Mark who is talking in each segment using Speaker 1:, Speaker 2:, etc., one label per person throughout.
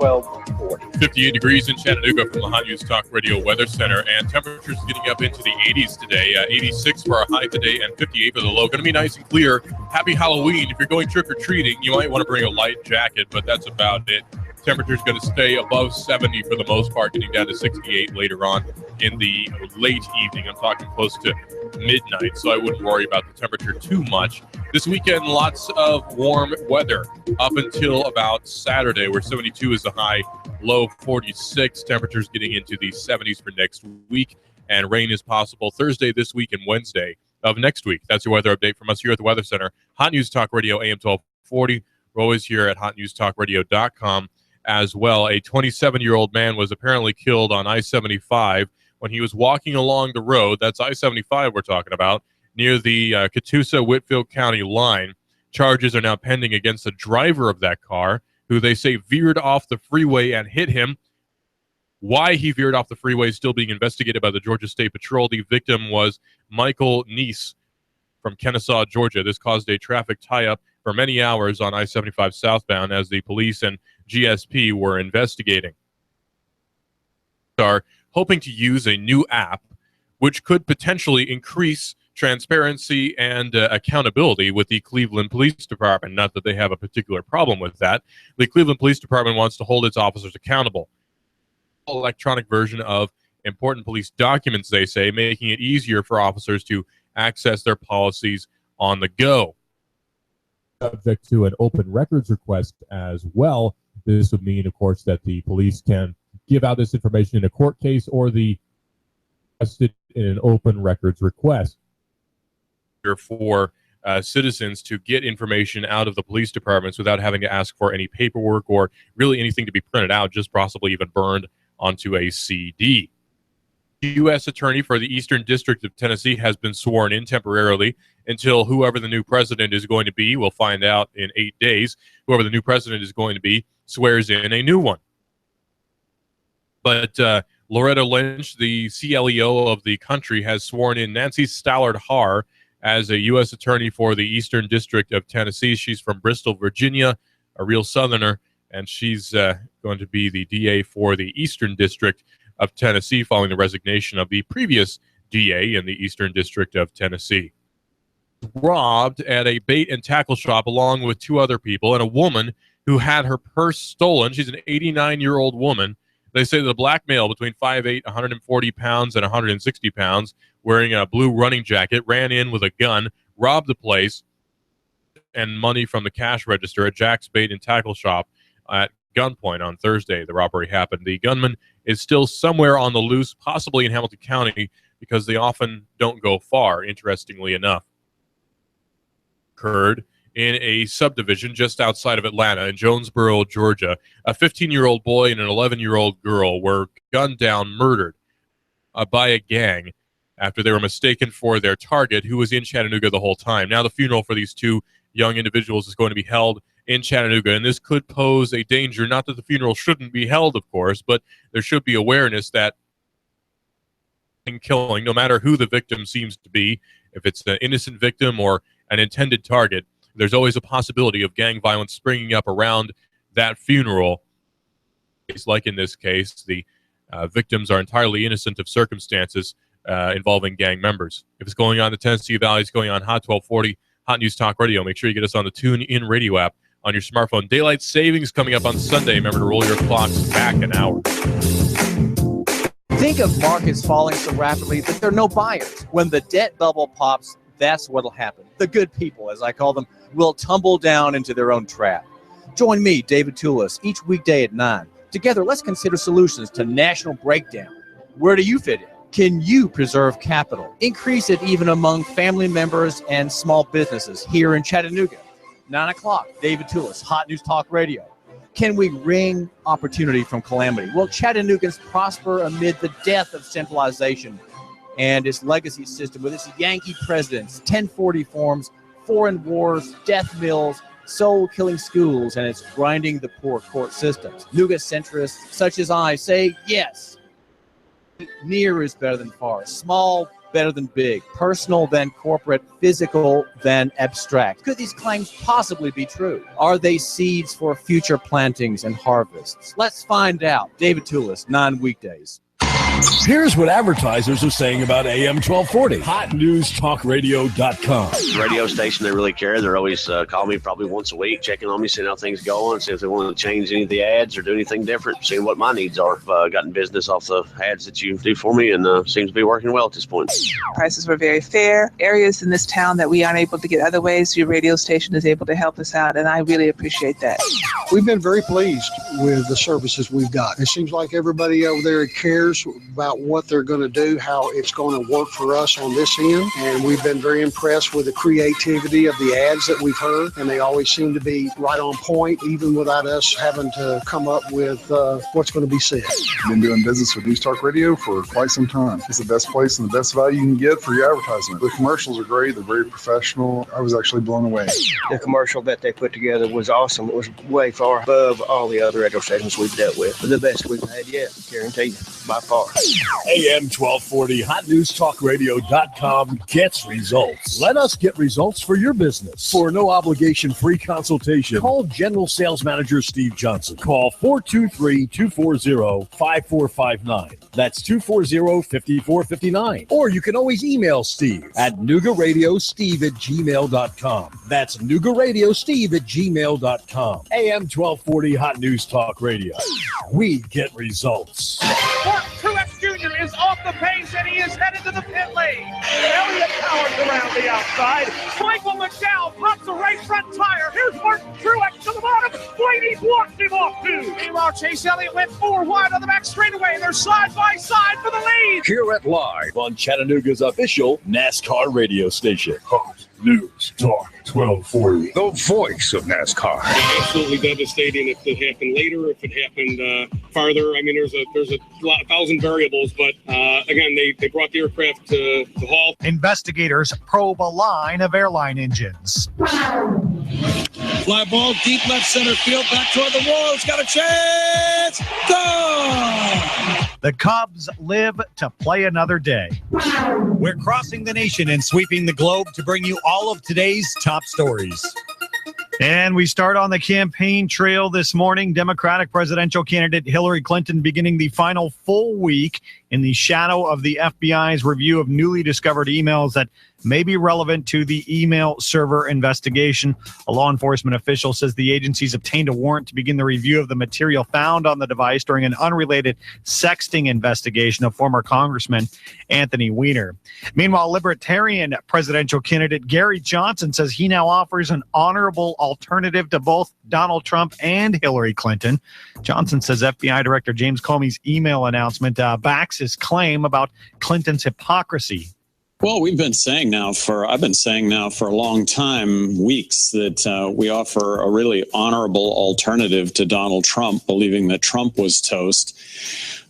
Speaker 1: 1240.
Speaker 2: 58 degrees in Chattanooga from the Hot News Talk Radio Weather Center, and temperatures getting up into the 80s today. 86 for our high today and 58 for the low. Going to be nice and clear. Happy Halloween. If you're going trick-or-treating, you might want to bring a light jacket, but that's about it. Temperature's going to stay above 70 for the most part, getting down to 68 later on in the late evening. I'm talking close to midnight, so I wouldn't worry about the temperature too much. This weekend, lots of warm weather up until about Saturday, where 72 is the high, low 46. Temperatures getting into the 70s for next week, and rain is possible Thursday this week and Wednesday of next week. That's your weather update from us here at the Weather Center. Hot News Talk Radio, AM 1240. We're always here at hotnewstalkradio.com as well. A 27-year-old man was apparently killed on I-75 when he was walking along the road. That's I-75 we're talking about, near the Catoosa-Whitfield County line. Charges are now pending against the driver of that car, who they say veered off the freeway and hit him. Why he veered off the freeway is still being investigated by the Georgia State Patrol. The victim was Michael Neese from Kennesaw, Georgia. This caused a traffic tie-up for many hours on I-75 southbound as the police and GSP were investigating. Are hoping to use a new app which could potentially increase transparency and accountability with the Cleveland Police Department. Not that they have a particular problem with that. The Cleveland Police Department wants to hold its officers accountable. Electronic version of important police documents, they say, making it easier for officers to access their policies on the go. Subject to an open records request as well. This would mean, of course, that the police can give out this information in a court case or the requested in an open records request. For citizens to get information out of the police departments without having to ask for any paperwork or really anything to be printed out, just possibly even burned onto a CD. The U.S. Attorney for the Eastern District of Tennessee has been sworn in temporarily until whoever the new president is going to be, we'll find out in 8 days, whoever the new president is going to be, swears in a new one. But Loretta Lynch, the CLEO of the country, has sworn in Nancy Stallard-Haar as a U.S. Attorney for the Eastern District of Tennessee. She's from Bristol, Virginia, a real Southerner, and she's going to be the DA for the Eastern District of Tennessee following the resignation of the previous DA in the Eastern District of Tennessee. Robbed at a bait and tackle shop along with two other people and a woman who had her purse stolen. She's an 89-year-old woman. They say that a black male between 5'8", 140 pounds, and 160 pounds, wearing a blue running jacket, ran in with a gun, robbed the place, and money from the cash register at Jack's Bait and Tackle Shop at gunpoint on Thursday. The robbery happened. The gunman is still somewhere on the loose, possibly in Hamilton County, because they often don't go far, interestingly enough. Occurred in a subdivision just outside of Atlanta in Jonesboro, Georgia. A 15-year-old boy and an 11-year-old girl were gunned down, murdered by a gang after they were mistaken for their target, who was in Chattanooga the whole time. Now the funeral for these two young individuals is going to be held in Chattanooga, and this could pose a danger. Not that the funeral shouldn't be held, of course, but there should be awareness that killing, no matter who the victim seems to be, if it's an innocent victim or an intended target, there's always a possibility of gang violence springing up around that funeral. It's like in this case, the victims are entirely innocent of circumstances involving gang members. If it's going on in the Tennessee Valley, it's going on Hot 1240, Hot News Talk Radio. Make sure you get us on the TuneIn Radio app on your smartphone. Daylight savings coming up on Sunday. Remember to roll your clocks back an hour.
Speaker 1: Think of markets falling so rapidly that there are no buyers. When the debt bubble pops, that's what'll happen. The good people, as I call them, will tumble down into their own trap. Join me, David Tulis, each weekday at 9. Together, let's consider solutions to national breakdown. Where do you fit in? Can you preserve capital? Increase it even among family members and small businesses here in Chattanooga. 9 o'clock, David Tulis, Hot News Talk Radio. Can we wring opportunity from calamity? Will Chattanoogans prosper amid the death of centralization and its legacy system with its Yankee presidents, 1040 forms, foreign wars, death mills, soul-killing schools, and its grinding the poor court systems? Nooga centrists such as I say yes. Near is better than far. Small better than big, personal than corporate, physical than abstract. Could these claims possibly be true? Are they seeds for future plantings and harvests? Let's find out. David Tulis, 9 weekdays.
Speaker 3: Here's what advertisers are saying about AM 1240. HotNewsTalkRadio.com.
Speaker 4: Radio station, they really care. They're always calling me probably once a week, checking on me, seeing how things going, see if they want to change any of the ads or do anything different, seeing what my needs are. I've gotten business off the ads that you do for me, and seems to be working well at this point.
Speaker 5: Prices were very fair. Areas in this town that we aren't able to get other ways, your radio station is able to help us out, and I really appreciate that.
Speaker 6: We've been very pleased with the services we've got. It seems like everybody over there cares about what they're going to do, how it's going to work for us on this end. And we've been very impressed with the creativity of the ads that we've heard. And they always seem to be right on point, even without us having to come up with what's going to be said.
Speaker 7: I've been doing business with News Talk Radio for quite some time. It's the best place and the best value you can get for your advertisement. The commercials are great. They're very professional. I was actually blown away.
Speaker 8: The commercial that they put together was awesome. It was way far above all the other radio stations we've dealt with. The best we've had yet, guarantee you, by far.
Speaker 3: AM 1240, HotNewsTalkRadio.com gets results. Let us get results for your business. For no obligation free consultation, call General Sales Manager Steve Johnson. Call 423-240-5459. That's 240-5459. Or you can always email Steve at NoogaRadioSteve@gmail.com. That's NoogaRadioSteve@gmail.com. AM 1240, Hot News Talk Radio. We get results.
Speaker 9: Truex Jr. is off the pace and he is headed to the pit lane. Elliott Cowherd around the outside. Michael McDowell pops a right front tire. Here's Martin Truex to the bottom. Blaney's walked him off too. Meanwhile, Chase Elliott went 4 wide on the back straightaway. They're side by side for the lead.
Speaker 3: Hear it live on Chattanooga's official NASCAR radio station. Hot News Talk 1240. The voice of NASCAR.
Speaker 10: Absolutely devastating if it happened later, if it happened farther. I mean, there's a thousand variables, but again, they brought the aircraft to halt.
Speaker 11: Investigators probe a line of airline engines.
Speaker 12: Fly ball deep left center field, back toward the wall. It's got a chance. Gone!
Speaker 11: The Cubs live to play another day. We're crossing the nation and sweeping the globe to bring you all of today's top stories. And we start on the campaign trail this morning. Democratic presidential candidate Hillary Clinton beginning the final full week in the shadow of the FBI's review of newly discovered emails that may be relevant to the email server investigation. A law enforcement official says the agency's obtained a warrant to begin the review of the material found on the device during an unrelated sexting investigation of former Congressman Anthony Weiner. Meanwhile, Libertarian presidential candidate Gary Johnson says he now offers an honorable alternative to both Donald Trump and Hillary Clinton. Johnson says FBI Director James Comey's email announcement backs his claim about Clinton's hypocrisy.
Speaker 13: Well, I've been saying now for a long time, weeks, that we offer a really honorable alternative to Donald Trump, believing that Trump was toast.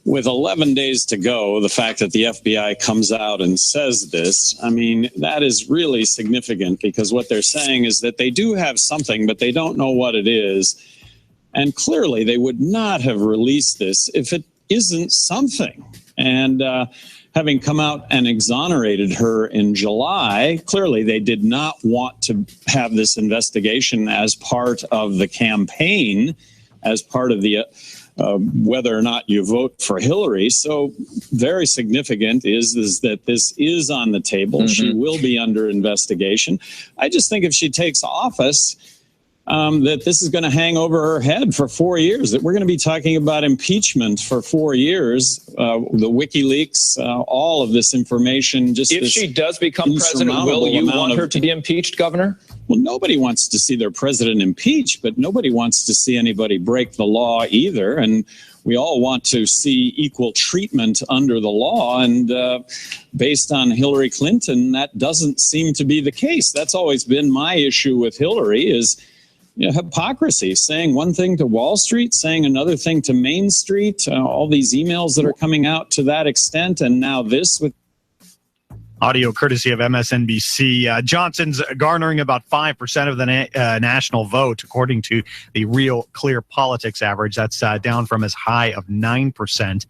Speaker 13: With 11 days to go, the fact that the FBI comes out and says this, I mean, that is really significant, because what they're saying is that they do have something, but they don't know what it is. And clearly they would not have released this if it isn't something. And having come out and exonerated her in July, clearly they did not want to have this investigation as part of the campaign, as part of the whether or not you vote for Hillary. So very significant is that this is on the table. Mm-hmm. She will be under investigation. I just think if she takes office, that this is going to hang over her head for 4 years, that we're going to be talking about impeachment for 4 years, the WikiLeaks, all of this information. Just if she does become president, will you want her to be impeached, Governor? Well, nobody wants to see their president impeached, but nobody wants to see anybody break the law either. And we all want to see equal treatment under the law. And based on Hillary Clinton, that doesn't seem to be the case. That's always been my issue with Hillary is, hypocrisy, saying one thing to Wall Street, saying another thing to Main Street, all these emails that are coming out to that extent, and now this with.
Speaker 11: Audio courtesy of MSNBC. Johnson's garnering about 5% of the national vote, according to the Real Clear Politics average. That's down from as high of 9%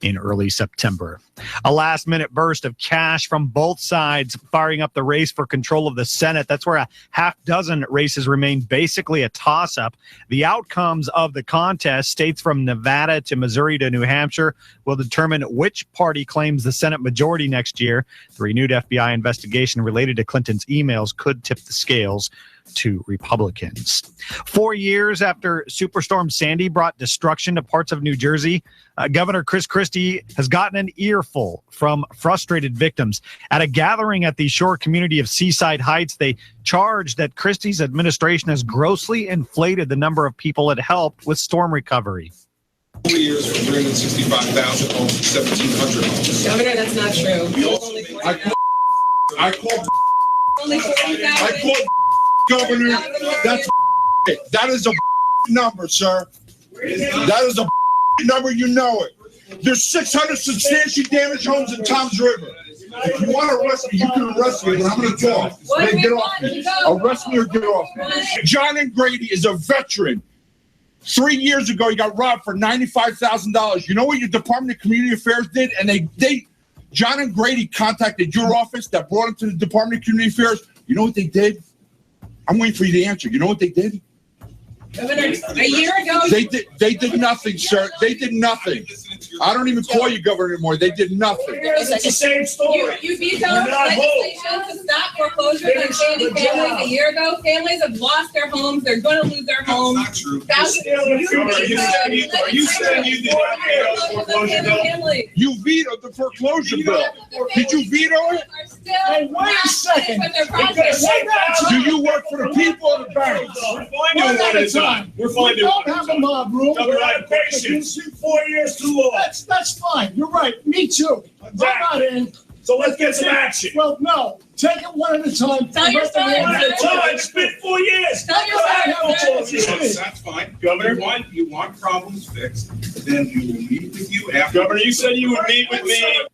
Speaker 11: in early September. A last-minute burst of cash from both sides, firing up the race for control of the Senate. That's where a half dozen races remain basically a toss-up. The outcomes of the contest, states from Nevada to Missouri to New Hampshire, will determine which party claims the Senate majority next year. The renewed FBI investigation related to Clinton's emails could tip the scales to Republicans. 4 years after Superstorm Sandy brought destruction to parts of New Jersey, Governor Chris Christie has gotten an earful from frustrated victims. At a gathering at the shore community of Seaside Heights, they charged that Christie's administration has grossly inflated the number of people it helped with storm recovery.
Speaker 14: 4 years from 365,000 homes to 1,700 homes.
Speaker 15: Governor, that's not true.
Speaker 14: I called Governor. That is a number, sir. That is a number. You know it. There's 600 substantially damaged homes in Toms River. If you want to arrest me, you can arrest me, but I'm going to talk. Then get off me. Arrest me or get off me. John and Grady is a veteran. 3 years ago, he got robbed for $95,000. You know what your Department of Community Affairs did? And they John and Grady contacted your office that brought him to the Department of Community Affairs. You know what they did? I'm waiting for you to answer. You know what they did?
Speaker 15: Governor, a year ago,
Speaker 14: they did nothing, sir. They did nothing. I don't even call you governor anymore. They did nothing.
Speaker 15: It's the same story. You vetoed legislation to stop foreclosures on Sandy families a year ago. Families have lost their homes. They're going to lose their homes.
Speaker 14: That's not true. You vetoed the foreclosure bill. Did you veto it?
Speaker 15: Hey, wait a second.
Speaker 14: Do you work for the people or the banks?
Speaker 12: One at a time.
Speaker 14: We're finding
Speaker 12: We don't have a mob rule.
Speaker 14: Governor, I have patience.
Speaker 12: 4 years too long. That's fine. You're right. Me too.
Speaker 14: Exactly.
Speaker 12: I'm not in.
Speaker 14: So let's get some action.
Speaker 12: Well, no. Take it one at a time.
Speaker 15: Tell your story.
Speaker 12: One at a time. It's been 4 years.
Speaker 15: Tell your story.
Speaker 14: That's fine. Governor, you want problems fixed, then we will meet with you after. Governor, you said you would meet with me.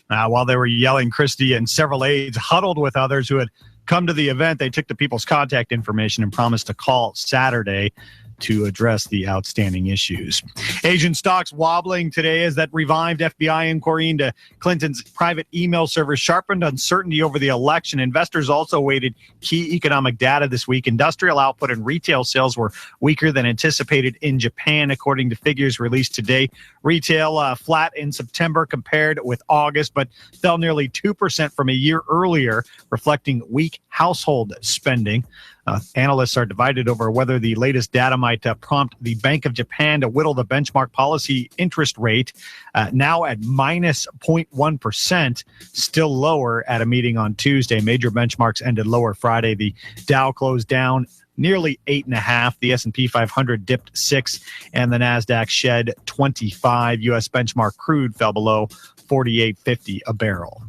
Speaker 11: While they were yelling, Christie and several aides huddled with others who had come to the event. They took the people's contact information and promised to call Saturday to address the outstanding issues. Asian stocks wobbling today as that revived FBI inquiry into Clinton's private email server sharpened uncertainty over the election. Investors also awaited key economic data this week. Industrial output and retail sales were weaker than anticipated in Japan, according to figures released today. Retail flat in September compared with August, but fell nearly 2% from a year earlier, reflecting weak household spending. Analysts are divided over whether the latest data might prompt the Bank of Japan to whittle the benchmark policy interest rate, now at minus 0.1%, still lower at a meeting on Tuesday. Major benchmarks ended lower Friday. The Dow closed down nearly 8.5. The S&P 500 dipped 6, and the NASDAQ shed 25. U.S. benchmark crude fell below $48.50 a barrel.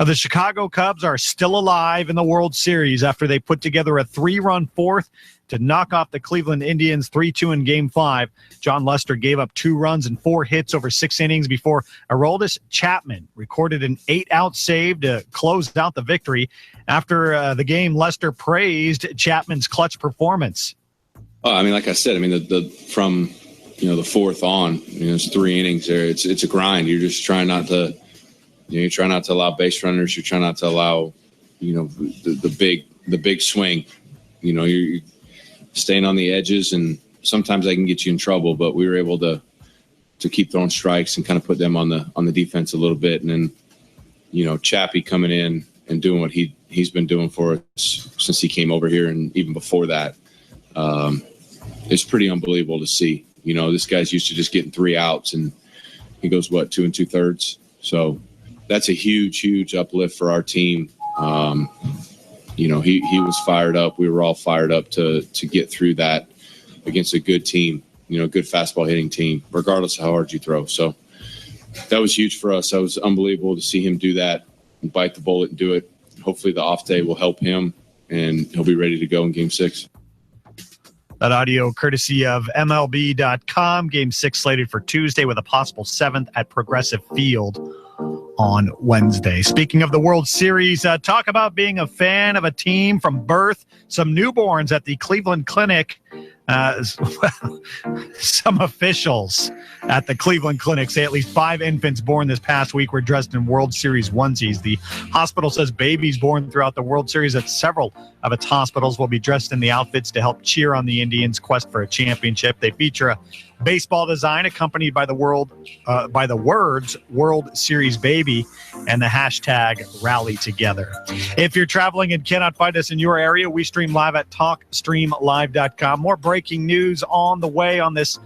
Speaker 11: The Chicago Cubs are still alive in the World Series after they put together a 3-run fourth to knock off the Cleveland Indians 3-2 in Game 5. John Lester gave up 2 runs and 4 hits over 6 innings before Aroldis Chapman recorded an 8-out save to close out the victory. After the game, Lester praised Chapman's clutch performance.
Speaker 16: I mean, like I said, from the fourth on, it's 3 innings there. It's a grind. You're just trying not to, you try not to allow base runners. You try not to allow, the big swing. You're staying on the edges, and sometimes that can get you in trouble. But we were able to keep throwing strikes and kind of put them on the defense a little bit. And then, Chappie coming in and doing what he's been doing for us since he came over here, and even before that, it's pretty unbelievable to see. This guy's used to just getting 3 outs, and he goes, 2 2/3. So that's a huge uplift for our team. He was fired up. We were all fired up to get through that against a good team, good fastball hitting team, regardless of how hard you throw. So that was huge for us. That was unbelievable to see him do that and bite the bullet and do it. Hopefully the off day will help him, and he'll be ready to go in Game 6.
Speaker 11: That audio courtesy of MLB.com. Game 6 slated for Tuesday with a possible 7th at Progressive Field on Wednesday. Speaking of the World Series, talk about being a fan of a team from birth. Some newborns at the Cleveland Clinic. Some officials at the Cleveland Clinic say at least 5 infants born this past week were dressed in World Series onesies. The hospital says babies born throughout the World Series at several of its hospitals will be dressed in the outfits to help cheer on the Indians' quest for a championship. They feature a baseball design accompanied by the words World Series baby and the hashtag rally together. If you're traveling and cannot find us in your area, we stream live at talkstreamlive.com. More breaking news on the way on this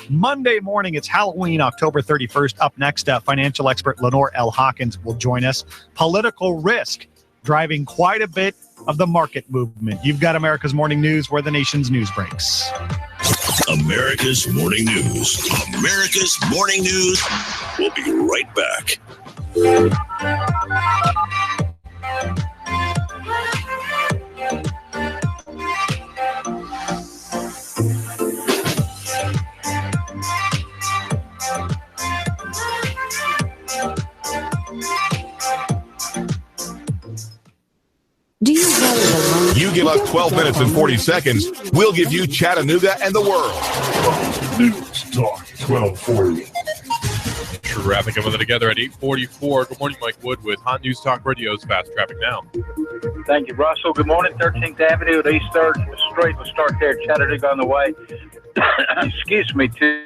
Speaker 11: Monday morning. It's Halloween, October 31st. Up next, financial expert Lenore L. Hawkins will join us. Political risk driving quite a bit of the market movement. You've got America's Morning News, where the nation's news breaks.
Speaker 3: America's Morning News. America's Morning News. We'll be right back.
Speaker 17: Do you really
Speaker 18: You give us 12 minutes and 40 seconds, we'll give you Chattanooga and the world.
Speaker 3: News Talk 1240.
Speaker 2: Traffic coming together at 8:44. Good morning, Mike Wood with Hot News Talk Radio's Fast Traffic Now.
Speaker 19: Thank you, Russell. Good morning. 13th Avenue at East 3rd Street. We'll start there. Chattanooga on the way. Excuse me, to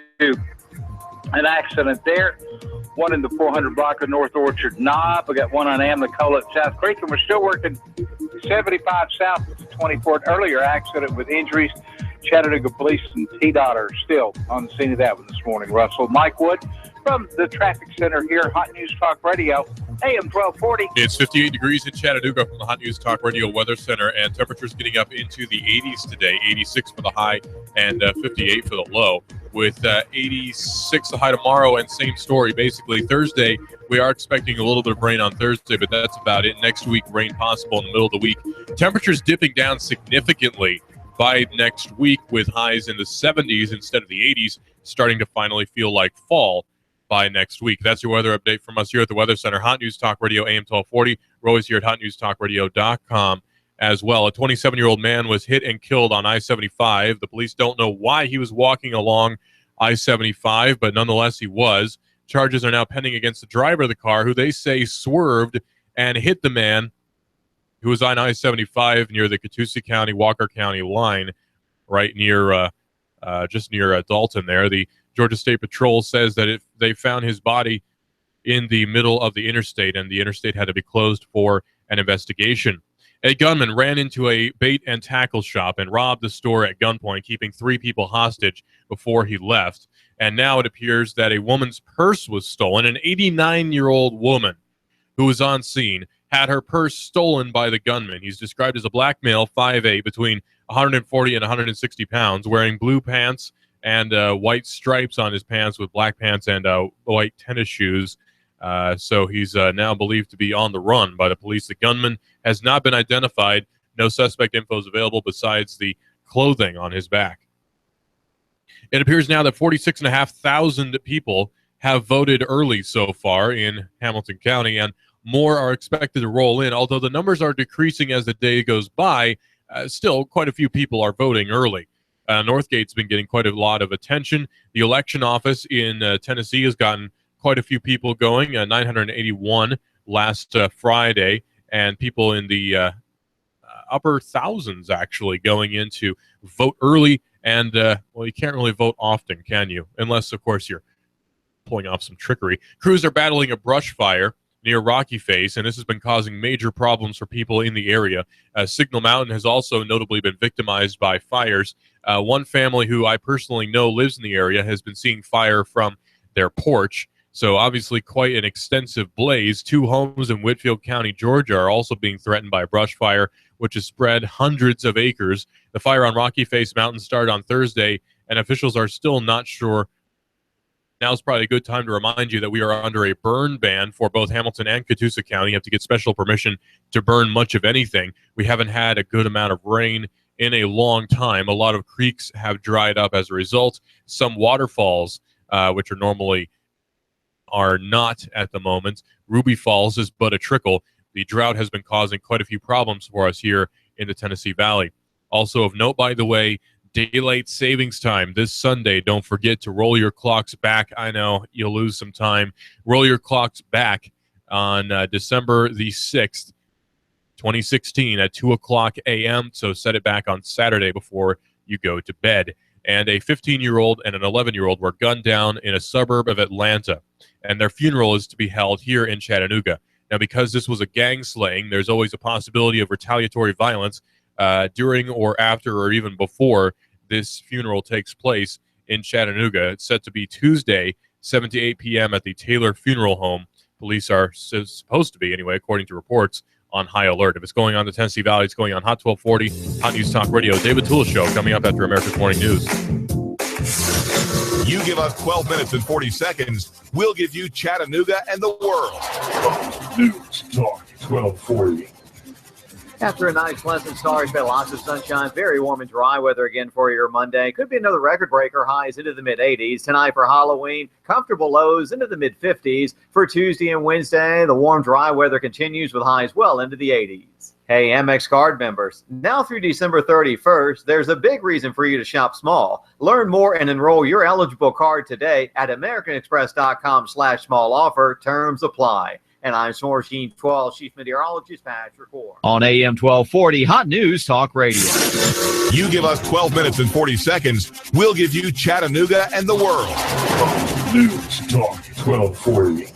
Speaker 19: an accident there. One in the 400 block of North Orchard Knob. We got one on Amnicola at South Creek, and we're still working 75 south of the 24th. Earlier accident with injuries. Chattanooga Police and TDOT are still on the scene of that one this morning. Russell, Mike Wood from the Traffic Center here, Hot News Talk Radio, AM 1240.
Speaker 2: It's 58 degrees in Chattanooga from the Hot News Talk Radio Weather Center, and temperatures getting up into the 80s today. 86 for the high and 58 for the low, with 86 the high tomorrow, and same story. Basically, Thursday, we are expecting a little bit of rain on Thursday, but that's about it. Next week, rain possible in the middle of the week. Temperatures dipping down significantly by next week, with highs in the 70s instead of the 80s, starting to finally feel like fall by next week. That's your weather update from us here at the Weather Center. Hot News Talk Radio, AM 1240. We're always here at hotnewstalkradio.com as well. A 27-year-old man was hit and killed on I-75. The police don't know why he was walking along I-75, but nonetheless he was. Charges are now pending against the driver of the car, who they say swerved and hit the man who was on I-75 near the Catoosa County, Walker County line, right near, just near Dalton there. The Georgia State Patrol says that they found his body in the middle of the interstate, and the interstate had to be closed for an investigation. A gunman ran into a bait and tackle shop and robbed the store at gunpoint, keeping 3 people hostage before he left. And now it appears that a woman's purse was stolen. An 89-year-old woman who was on scene had her purse stolen by the gunman. He's described as a black male, 5'8", between 140 and 160 pounds, wearing blue pants and white stripes on his pants with black pants and white tennis shoes. So he's now believed to be on the run by the police. The gunman has not been identified. No suspect info is available besides the clothing on his back. It appears now that 46,500 people have voted early so far in Hamilton County, and more are expected to roll in. Although the numbers are decreasing as the day goes by, still quite a few people are voting early. Northgate's been getting quite a lot of attention. The election office in Tennessee has gotten quite a few people going, 981 last Friday, and people in the upper thousands actually going in to vote early. And, well, you can't really vote often, can you? Unless, of course, you're pulling off some trickery. Crews are battling a brush fire near Rocky Face, and this has been causing major problems for people in the area. Signal Mountain has also notably been victimized by fires. One family who I personally know lives in the area has been seeing fire from their porch. So obviously quite an extensive blaze. 2 homes in Whitfield County, Georgia are also being threatened by a brush fire, which has spread hundreds of acres. The fire on Rocky Face Mountain started on Thursday, and officials are still not sure. Now's probably a good time to remind you that we are under a burn ban for both Hamilton and Catoosa County. You have to get special permission to burn much of anything. We haven't had a good amount of rain in a long time. A lot of creeks have dried up as a result. Some waterfalls, which are normally are not at the moment. Ruby Falls is but a trickle. The drought has been causing quite a few problems for us here in the Tennessee Valley. Also of note, by the way, daylight savings time this Sunday. Don't forget to roll your clocks back. I know you'll lose some time. Roll your clocks back on December the 6th, 2016 at 2 o'clock a.m. So set it back on Saturday before you go to bed. And a 15-year-old and an 11-year-old were gunned down in a suburb of Atlanta, and their funeral is to be held here in Chattanooga. Now, because this was a gang slaying, there's always a possibility of retaliatory violence during or after or even before this funeral takes place in Chattanooga. It's set to be Tuesday, 7 to 8 p.m. at the Taylor Funeral Home. Police are supposed to be, anyway, according to reports, on high alert. If it's going on in the Tennessee Valley, it's going on Hot 1240, Hot News Talk Radio. David Tulis Show coming up after America's Morning News.
Speaker 18: You give us 12 minutes and 40 seconds, we'll give you Chattanooga and the world.
Speaker 3: News Talk 1240.
Speaker 20: After a nice, pleasant, starry spell, lots of sunshine, very warm and dry weather again for your Monday. Could be another record breaker, highs into the mid-80s. Tonight for Halloween, comfortable lows into the mid-50s. For Tuesday and Wednesday, the warm, dry weather continues with highs well into the 80s. Hey, Amex card members, now through December 31st, there's a big reason for you to shop small. Learn more and enroll your eligible card today at americanexpress.com/small offer. Terms apply. And I'm Swarsheen 12, Chief Meteorologist Patrick Orr.
Speaker 1: On AM 1240, Hot News Talk Radio.
Speaker 18: You give us 12 minutes and 40 seconds, we'll give you Chattanooga and the world.
Speaker 3: News Talk 1240.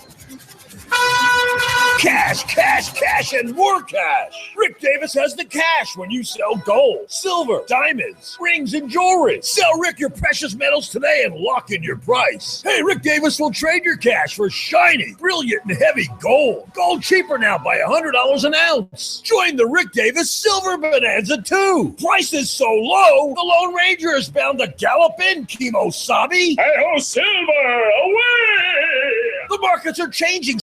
Speaker 3: Cash, cash, cash, and more cash. Rick Davis has the cash when you sell gold, silver, diamonds, rings, and jewelry. Sell Rick your precious metals today and lock in your price. Hey, Rick Davis will trade your cash for shiny, brilliant, and heavy gold. Gold cheaper now by $100 an ounce. Join the Rick Davis Silver Bonanza too. Prices so low, the Lone Ranger is bound to gallop in, Kimo Sabe.
Speaker 12: Hey-ho, silver, away!
Speaker 3: The markets are changing